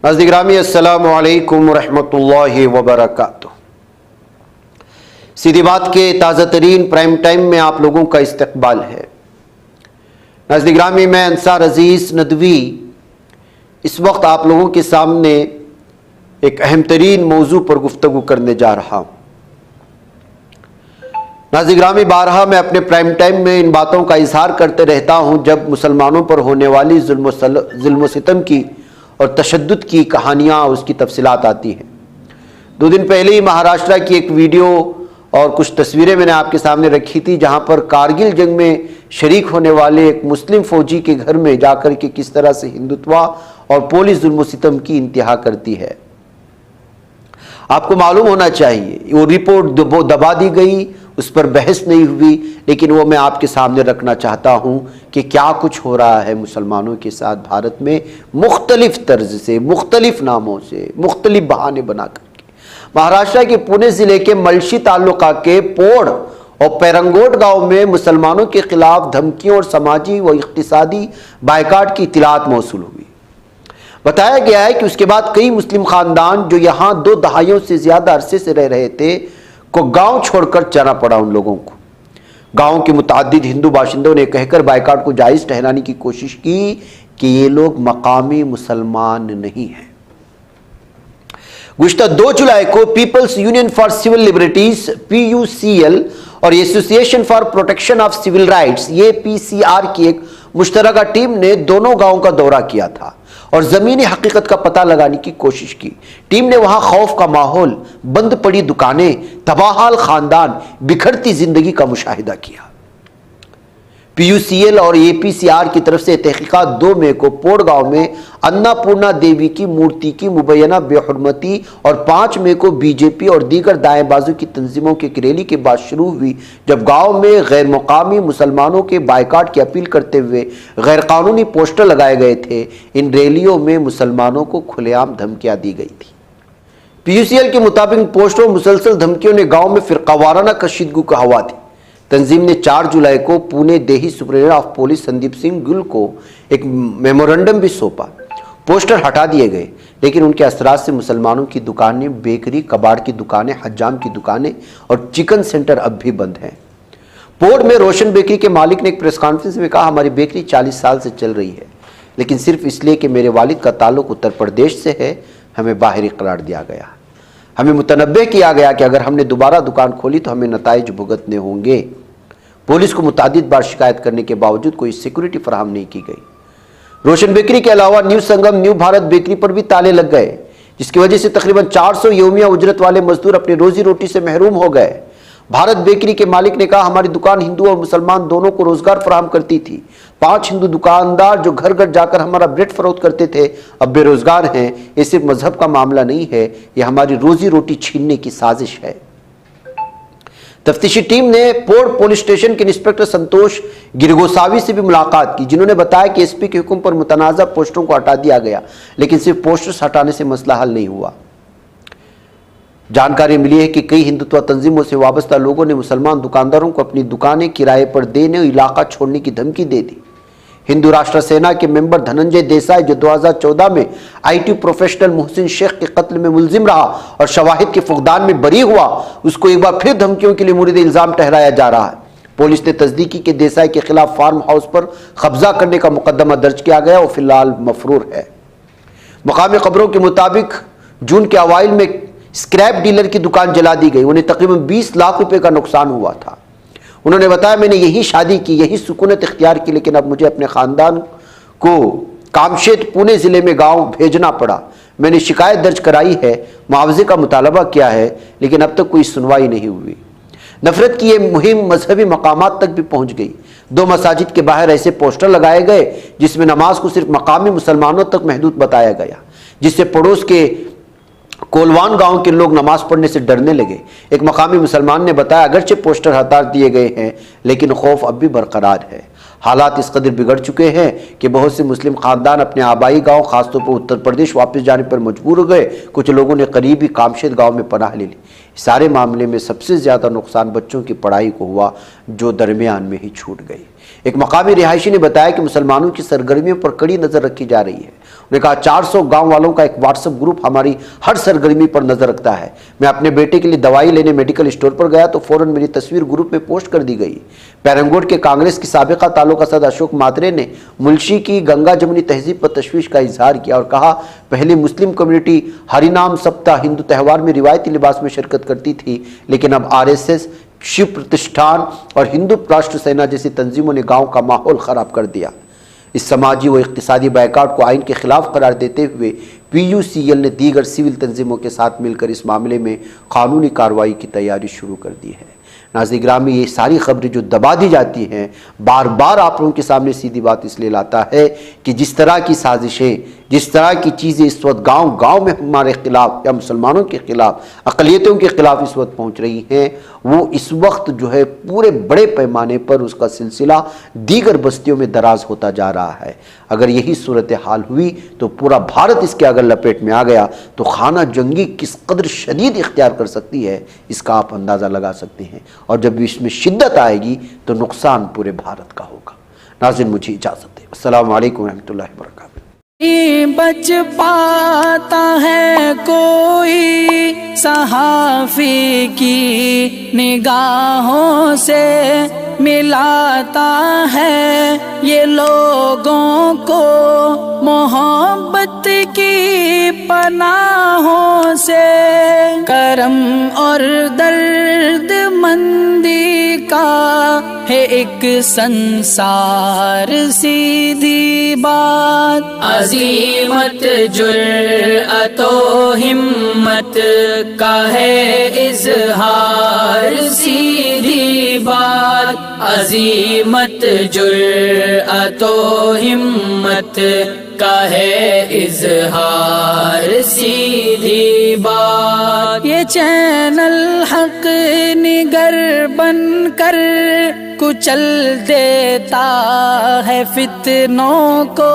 नाज़रीन गिरामी अस्सलामु अलैकुम रहमतुल्लाहि व बरकातुहू। सीधी बात के ताज़ा तरीन प्राइम टाइम में आप लोगों का इस्तकबाल है। नाज़रीन गिरामी, मैं अंसार अजीज़ नदवी इस वक्त आप लोगों के सामने एक अहम तरीन मौजू पर गुफ्तगू करने जा रहा हूँ। नाज़रीन गिरामी, बारहा मैं अपने प्राइम टाइम में इन बातों का इजहार करते रहता हूँ जब मुसलमानों पर होने वाली जुल्म सितम की और तशद्दुद की कहानियाँ और उसकी तफसीलात आती हैं। 2 दिन पहले ही महाराष्ट्र की एक वीडियो और कुछ तस्वीरें मैंने आपके सामने रखी थी, जहाँ पर कारगिल जंग में शरीक होने वाले एक मुस्लिम फ़ौजी के घर में जाकर के किस तरह से हिंदुत्व और पुलिस जुल्म सितम की इंतहा करती है। आपको मालूम होना चाहिए, वो रिपोर्ट दबा दी गई, उस पर बहस नहीं हुई, लेकिन वो मैं आपके सामने रखना चाहता हूँ कि क्या कुछ हो रहा है मुसलमानों के साथ भारत में, मुख्तलिफ तर्ज से, मुख्तलिफ नामों से, मुख्तलिफ बहाने बना करके। महाराष्ट्र के पुणे ज़िले के मलशी तालुका के पोड़ और पेरंगोट गांव में मुसलमानों के खिलाफ धमकियों और समाजी व इक़्तिसादी बायकाट की इत्तलात मौसूल हुई। बताया गया है कि उसके बाद कई मुस्लिम खानदान जो यहाँ 2 दहाइयों से ज़्यादा अरसे से रह रहे थे को गांव छोड़कर जाना पड़ा उन लोगों को। गांव के मुताद्दिद हिंदू बाशिंदों ने कहकर बायकाट को जायज़ ठहराने की कोशिश की कि ये लोग मकामी मुसलमान नहीं हैं। गुज़िश्ता 2 जुलाई को peoples union for civil liberties PUCL और association for protection of civil rights APCR की एक मुश्तरका टीम ने दोनों गांवों का दौरा किया था और ज़मीनी हकीकत का पता लगाने की कोशिश की। टीम ने वहां खौफ का माहौल, बंद पड़ी दुकानें, तबाहाल खानदान, बिखरती जिंदगी का मुशाहिदा किया। PUCL और APCR की तरफ से तहकीकात 2 मई को पोड़ गांव में अन्नापूर्णा देवी की मूर्ति की मुबैना बेहुरमती और 5 मई को बीजेपी और दीगर दाएं बाजू की तंजीमों की रैली के बाद शुरू हुई, जब गांव में गैर मुकामी मुसलमानों के बायकाट की अपील करते हुए गैर कानूनी पोस्टर लगाए गए थे। इन रैलियों में मुसलमानों को खुलेआम धमकियां दी गई थी। PUCL के मुताबिक पोस्टरों मुसलसल धमकियों ने गाँव में फिरकावाराना कशीदगी को हवा दी। तंजीम ने 4 जुलाई को पुणे देही superintendent of police Sandeep Singh गुल को एक मेमोरेंडम भी सौंपा। पोस्टर हटा दिए गए, लेकिन उनके असरात से मुसलमानों की दुकानें, बेकरी, कबाड़ की दुकानें, हज्जाम की दुकानें और चिकन सेंटर अब भी बंद हैं। पोड़ में रोशन बेकरी के मालिक ने एक प्रेस कॉन्फ्रेंस में कहा, हमारी बेकरी 40 साल से चल रही है, लेकिन सिर्फ इसलिए कि मेरे वालिद का ताल्लुक उत्तर प्रदेश से है, हमें बाहरी करार दिया गया। हमें मुतनब्बे किया गया कि अगर हमने दोबारा दुकान खोली तो हमें नताइज भुगतने होंगे। पुलिस को मुतादिद बार शिकायत करने के बावजूद कोई सिक्योरिटी फराहम नहीं की गई। रोशन बेकरी के अलावा न्यू संगम, न्यू भारत बेकरी पर भी ताले लग गए, जिसकी वजह से तकरीबन 400 यौमिया उजरत वाले मजदूर अपनी रोजी रोटी से महरूम हो गए। भारत बेकरी के मालिक ने कहा, हमारी दुकान हिंदू और मुसलमान दोनों को रोजगार फराहम करती थी। 5 हिंदू दुकानदार जो घर घर जाकर हमारा ब्रेड फरोख्त करते थे अब बेरोजगार हैं। ये सिर्फ मजहब का मामला नहीं है, ये हमारी रोजी रोटी छीनने की साजिश है। तफ्तीशी टीम ने पोड़ पुलिस स्टेशन के इंस्पेक्टर संतोष गिरगोसावी से भी मुलाकात की, जिन्होंने बताया कि SP के हुक्म पर मुतनाज़ा पोस्टरों को हटा दिया गया, लेकिन सिर्फ पोस्टर्स हटाने से मसला हल नहीं हुआ। जानकारी मिली है कि कई हिंदुत्व तंजीमों से वाबस्ता लोगों ने मुसलमान दुकानदारों को अपनी दुकानें किराए पर देने और इलाका छोड़ने की धमकी दे दी। हिंदू राष्ट्र सेना के मेंबर धनंजय देसाई, जो 2014 में IT प्रोफेशनल मोहसिन शेख के कत्ल में मुलजिम रहा और शवाहिद के फुकदान में बरी हुआ, उसको एक बार फिर धमकियों के लिए मुरीद इल्ज़ाम ठहराया जा रहा है। पुलिस ने तस्दीक की कि देसाई के खिलाफ फार्म हाउस पर कब्जा करने का मुकदमा दर्ज किया गया और फिलहाल मफरूर है। मकामी खबरों के मुताबिक जून के अवाइल में स्क्रैप डीलर की दुकान जला दी गई, उन्हें तकरीबन 20 लाख रुपए का नुकसान हुआ था। उन्होंने बताया, मैंने यही शादी की, यही सुकूनत इख्तियार की, लेकिन अब मुझे अपने ख़ानदान को कामशेत पुणे ज़िले में गांव भेजना पड़ा। मैंने शिकायत दर्ज कराई है, मुआवजे का मुतालबा किया है, लेकिन अब तक कोई सुनवाई नहीं हुई। नफरत की ये मुहिम मजहबी मकामात तक भी पहुँच गई। 2 मसाजिद के बाहर ऐसे पोस्टर लगाए गए जिसमें नमाज को सिर्फ मकामी मुसलमानों तक महदूद बताया गया, जिससे पड़ोस के कोलवान गांव के लोग नमाज पढ़ने से डरने लगे। एक मकामी मुसलमान ने बताया, अगरचे पोस्टर हटा दिए गए हैं, लेकिन खौफ अब भी बरकरार है। हालात इस कदर बिगड़ चुके हैं कि बहुत से मुस्लिम खानदान अपने आबाई गांव, खासतौर पर उत्तर प्रदेश वापस जाने पर मजबूर हो गए। कुछ लोगों ने करीबी कामशेद गांव में पनाह ले ली। सारे मामले में सबसे ज़्यादा नुकसान बच्चों की पढ़ाई को हुआ, जो दरमियान में ही छूट गई। एक मकामी रिहायशी ने बताया कि मुसलमानों की सरगर्मियों पर कड़ी नज़र रखी जा रही है उन्होंने कहा 400 गांव वालों का एक व्हाट्सएप ग्रुप हमारी हर सरगर्मी पर नजर रखता है। मैं अपने बेटे के लिए दवाई लेने मेडिकल स्टोर पर गया तो फौरन मेरी तस्वीर ग्रुप में पोस्ट कर दी गई। पैरंगोट के कांग्रेस की साबिका तालुका सदर अशोक मात्रे ने मुल्शी की गंगा जमुनी तहजीब पर तशवीश का इजहार किया और कहा, पहले मुस्लिम कम्युनिटी हरिनाम सप्ताह हिंदू त्यौहार में रिवायती लिबास में शिरकत करती थी, लेकिन अब आरएसएस, शिव प्रतिष्ठान और हिंदू राष्ट्र सेना जैसी तंजीमों ने गांव का माहौल खराब कर दिया। इस समाजी व इक्तिसादी बायकाट को आइन के खिलाफ करार देते हुए PUCL ने दीगर सिविल तंजीमों के साथ मिलकर इस मामले में कानूनी कार्रवाई की तैयारी शुरू कर दी है। नाज़रीन गिरामी, ये सारी खबरें जो दबा दी जाती हैं, बार बार आप लोगों के सामने सीधी बात इसलिए लाता है कि जिस तरह की साजिशें, जिस तरह की चीज़ें इस वक्त गांव गांव में हमारे खिलाफ या मुसलमानों के खिलाफ, अक़लियतों के खिलाफ इस वक्त पहुंच रही हैं, वो इस वक्त जो है पूरे बड़े पैमाने पर उसका सिलसिला दीगर बस्तियों में दराज होता जा रहा है। अगर यही सूरत हाल हुई तो पूरा भारत इसके अगर लपेट में आ गया तो खाना जंगी किस कदर शदीद इख्तियार कर सकती है, इसका आप अंदाज़ा लगा सकते हैं। और जब इसमें शिद्दत आएगी तो नुकसान पूरे भारत का होगा। नाज़रीन, मुझे इजाज़त दें। अस्सलामु अलैकुम रहमतुल्लाहि व बरकातहू। बच पाता है कोई सहाफ़ी की निगाहों से, मिलाता है ये लोगों को मोहब्बत की पनाहों से। करम और दर्द मंदी का है एक संसार सीधी बात। अज़ीमत जुर्अतो हिम्मत का है इज़हार सीधी बात। अज़ीमत जुर्अतो हिम्मत का है इज़हार सीधी बात। ये चैनल हक निगर बनकर कुचल देता है फितनों को।